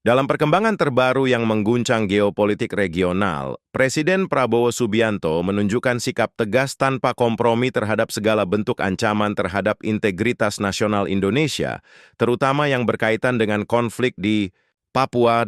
Dalam perkembangan terbaru yang mengguncang geopolitik regional, Presiden Prabowo Subianto menunjukkan sikap tegas tanpa kompromi terhadap segala bentuk ancaman terhadap integritas nasional Indonesia, terutama yang berkaitan dengan konflik di Papua.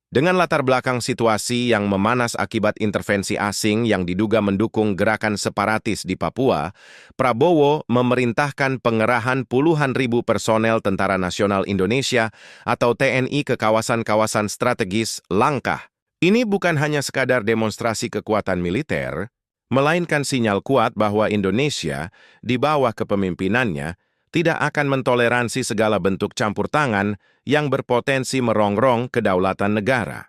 Dengan latar belakang situasi yang memanas akibat intervensi asing yang diduga mendukung gerakan separatis di Papua, Prabowo memerintahkan pengerahan puluhan ribu personel Tentara Nasional Indonesia atau TNI ke kawasan-kawasan strategis Langkah. Ini bukan hanya sekadar demonstrasi kekuatan militer, melainkan sinyal kuat bahwa Indonesia, di bawah kepemimpinannya, tidak akan mentoleransi segala bentuk campur tangan yang berpotensi merongrong kedaulatan negara.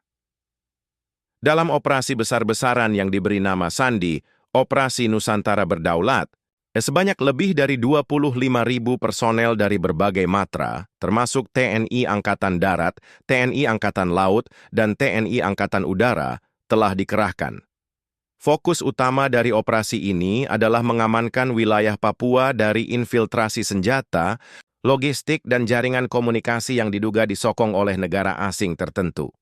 Dalam operasi besar-besaran yang diberi nama Sandi, Operasi Nusantara Berdaulat, sebanyak lebih dari 25.000 personel dari berbagai matra, termasuk TNI Angkatan Darat, TNI Angkatan Laut, dan TNI Angkatan Udara, telah dikerahkan. Fokus utama dari operasi ini adalah mengamankan wilayah Papua dari infiltrasi senjata, logistik, dan jaringan komunikasi yang diduga disokong oleh negara asing tertentu.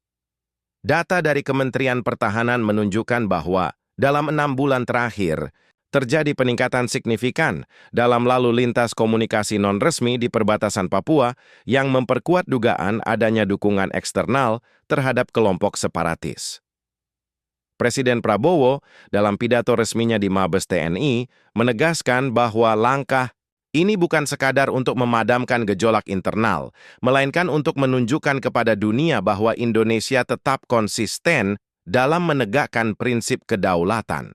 Data dari Kementerian Pertahanan menunjukkan bahwa dalam 6 bulan terakhir, terjadi peningkatan signifikan dalam lalu lintas komunikasi non-resmi di perbatasan Papua yang memperkuat dugaan adanya dukungan eksternal terhadap kelompok separatis. Presiden Prabowo, dalam pidato resminya di Mabes TNI, menegaskan bahwa langkah ini bukan sekadar untuk memadamkan gejolak internal, melainkan untuk menunjukkan kepada dunia bahwa Indonesia tetap konsisten dalam menegakkan prinsip kedaulatan.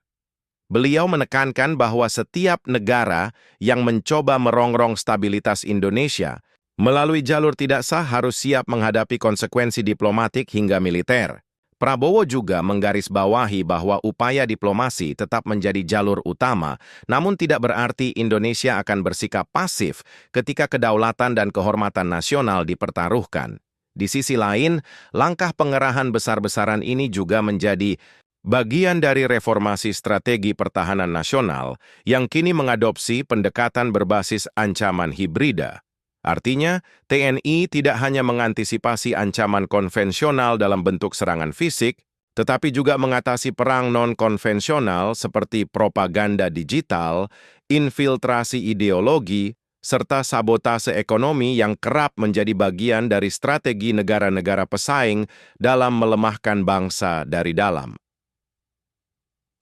Beliau menekankan bahwa setiap negara yang mencoba merongrong stabilitas Indonesia melalui jalur tidak sah harus siap menghadapi konsekuensi diplomatik hingga militer. Prabowo juga menggarisbawahi bahwa upaya diplomasi tetap menjadi jalur utama, namun tidak berarti Indonesia akan bersikap pasif ketika kedaulatan dan kehormatan nasional dipertaruhkan. Di sisi lain, langkah pengerahan besar-besaran ini juga menjadi bagian dari reformasi strategi pertahanan nasional yang kini mengadopsi pendekatan berbasis ancaman hibrida. Artinya, TNI tidak hanya mengantisipasi ancaman konvensional dalam bentuk serangan fisik, tetapi juga mengatasi perang non-konvensional seperti propaganda digital, infiltrasi ideologi, serta sabotase ekonomi yang kerap menjadi bagian dari strategi negara-negara pesaing dalam melemahkan bangsa dari dalam.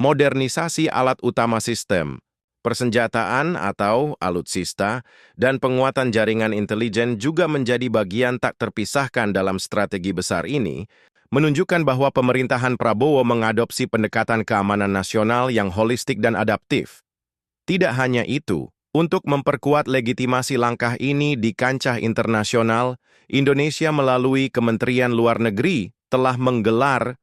Modernisasi alat utama sistem, persenjataan atau alutsista, dan penguatan jaringan intelijen juga menjadi bagian tak terpisahkan dalam strategi besar ini, menunjukkan bahwa pemerintahan Prabowo mengadopsi pendekatan keamanan nasional yang holistik dan adaptif. Tidak hanya itu, untuk memperkuat legitimasi langkah ini di kancah internasional, Indonesia melalui Kementerian Luar Negeri telah menggelar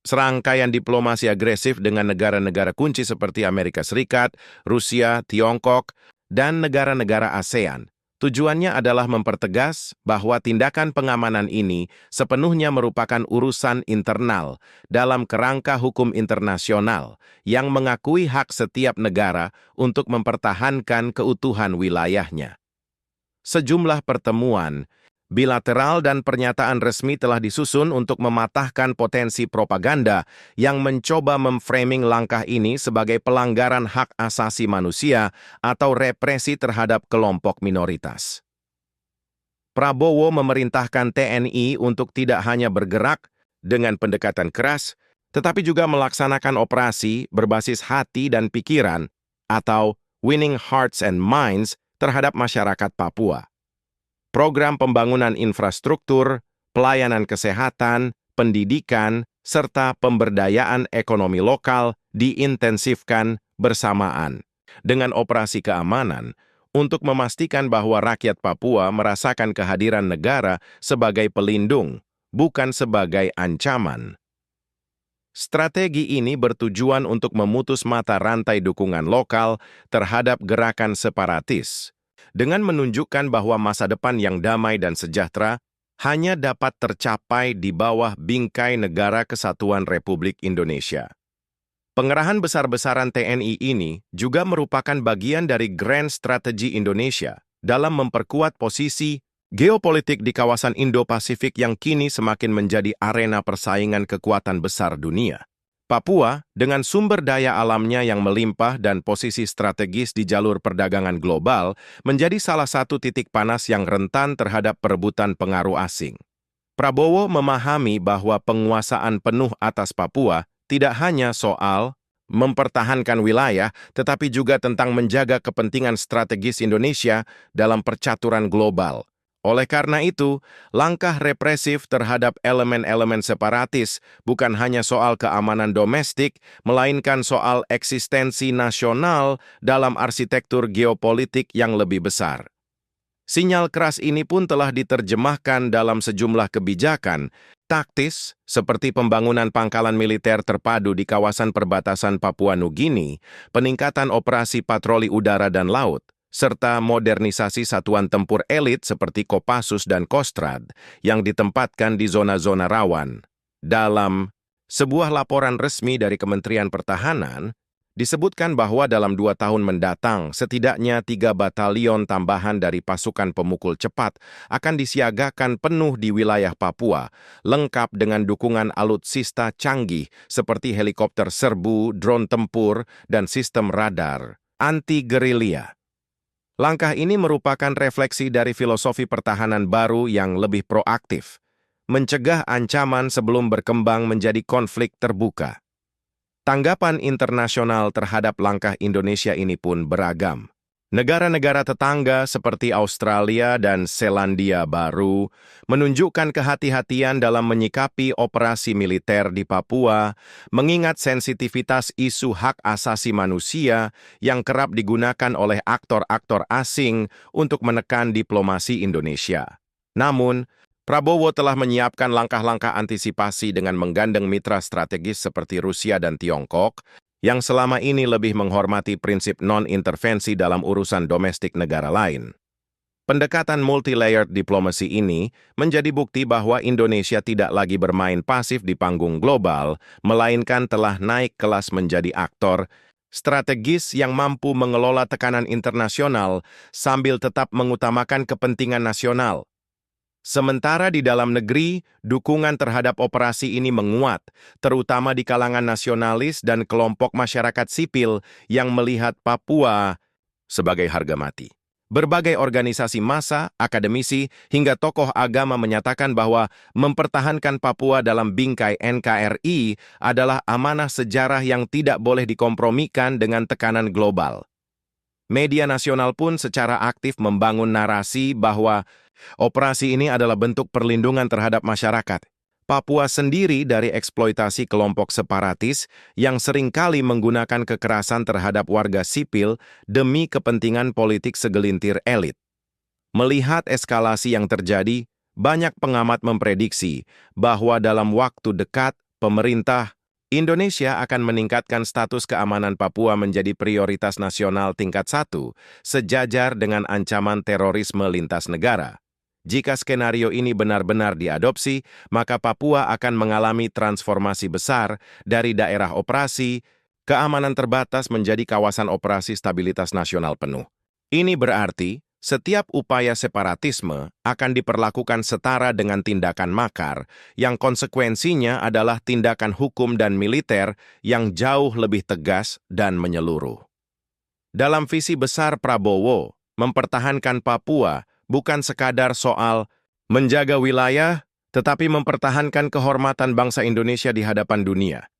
serangkaian diplomasi agresif dengan negara-negara kunci seperti Amerika Serikat, Rusia, Tiongkok, dan negara-negara ASEAN. Tujuannya adalah mempertegas bahwa tindakan pengamanan ini sepenuhnya merupakan urusan internal dalam kerangka hukum internasional yang mengakui hak setiap negara untuk mempertahankan keutuhan wilayahnya. Sejumlah pertemuan bilateral dan pernyataan resmi telah disusun untuk mematahkan potensi propaganda yang mencoba memframing langkah ini sebagai pelanggaran hak asasi manusia atau represi terhadap kelompok minoritas. Prabowo memerintahkan TNI untuk tidak hanya bergerak dengan pendekatan keras, tetapi juga melaksanakan operasi berbasis hati dan pikiran atau winning hearts and minds terhadap masyarakat Papua. Program pembangunan infrastruktur, pelayanan kesehatan, pendidikan, serta pemberdayaan ekonomi lokal diintensifkan bersamaan dengan operasi keamanan untuk memastikan bahwa rakyat Papua merasakan kehadiran negara sebagai pelindung, bukan sebagai ancaman. Strategi ini bertujuan untuk memutus mata rantai dukungan lokal terhadap gerakan separatis, dengan menunjukkan bahwa masa depan yang damai dan sejahtera hanya dapat tercapai di bawah bingkai Negara Kesatuan Republik Indonesia. Pengerahan besar-besaran TNI ini juga merupakan bagian dari Grand Strategi Indonesia dalam memperkuat posisi Geopolitik di kawasan Indo-Pasifik yang kini semakin menjadi arena persaingan kekuatan besar dunia. Papua, dengan sumber daya alamnya yang melimpah dan posisi strategis di jalur perdagangan global, menjadi salah satu titik panas yang rentan terhadap perebutan pengaruh asing. Prabowo memahami bahwa penguasaan penuh atas Papua tidak hanya soal mempertahankan wilayah, tetapi juga tentang menjaga kepentingan strategis Indonesia dalam percaturan global. Oleh karena itu, langkah represif terhadap elemen-elemen separatis bukan hanya soal keamanan domestik, melainkan soal eksistensi nasional dalam arsitektur geopolitik yang lebih besar. Sinyal keras ini pun telah diterjemahkan dalam sejumlah kebijakan taktis, seperti pembangunan pangkalan militer terpadu di kawasan perbatasan Papua Nugini, peningkatan operasi patroli udara dan laut, serta modernisasi satuan tempur elit seperti Kopassus dan Kostrad yang ditempatkan di zona-zona rawan. Dalam sebuah laporan resmi dari Kementerian Pertahanan, disebutkan bahwa dalam 2 tahun mendatang, setidaknya 3 batalion tambahan dari pasukan pemukul cepat akan disiagakan penuh di wilayah Papua, lengkap dengan dukungan alutsista canggih seperti helikopter serbu, drone tempur, dan sistem radar anti-gerilya. Langkah ini merupakan refleksi dari filosofi pertahanan baru yang lebih proaktif, mencegah ancaman sebelum berkembang menjadi konflik terbuka. Tanggapan internasional terhadap langkah Indonesia ini pun beragam. Negara-negara tetangga seperti Australia dan Selandia Baru menunjukkan kehati-hatian dalam menyikapi operasi militer di Papua, mengingat sensitivitas isu hak asasi manusia yang kerap digunakan oleh aktor-aktor asing untuk menekan diplomasi Indonesia. Namun, Prabowo telah menyiapkan langkah-langkah antisipasi dengan menggandeng mitra strategis seperti Rusia dan Tiongkok, yang selama ini lebih menghormati prinsip non-intervensi dalam urusan domestik negara lain. Pendekatan multi-layered diplomasi ini menjadi bukti bahwa Indonesia tidak lagi bermain pasif di panggung global, melainkan telah naik kelas menjadi aktor strategis yang mampu mengelola tekanan internasional sambil tetap mengutamakan kepentingan nasional. Sementara di dalam negeri, dukungan terhadap operasi ini menguat, terutama di kalangan nasionalis dan kelompok masyarakat sipil yang melihat Papua sebagai harga mati. Berbagai organisasi massa, akademisi, hingga tokoh agama menyatakan bahwa mempertahankan Papua dalam bingkai NKRI adalah amanah sejarah yang tidak boleh dikompromikan dengan tekanan global. Media nasional pun secara aktif membangun narasi bahwa operasi ini adalah bentuk perlindungan terhadap masyarakat Papua sendiri dari eksploitasi kelompok separatis yang seringkali menggunakan kekerasan terhadap warga sipil demi kepentingan politik segelintir elit. Melihat eskalasi yang terjadi, banyak pengamat memprediksi bahwa dalam waktu dekat, pemerintah Indonesia akan meningkatkan status keamanan Papua menjadi prioritas nasional tingkat 1, sejajar dengan ancaman terorisme lintas negara. Jika skenario ini benar-benar diadopsi, maka Papua akan mengalami transformasi besar dari daerah operasi, keamanan terbatas menjadi kawasan operasi stabilitas nasional penuh. Ini berarti, setiap upaya separatisme akan diperlakukan setara dengan tindakan makar, yang konsekuensinya adalah tindakan hukum dan militer yang jauh lebih tegas dan menyeluruh. Dalam visi besar Prabowo, mempertahankan Papua bukan sekadar soal menjaga wilayah, tetapi mempertahankan kehormatan bangsa Indonesia di hadapan dunia.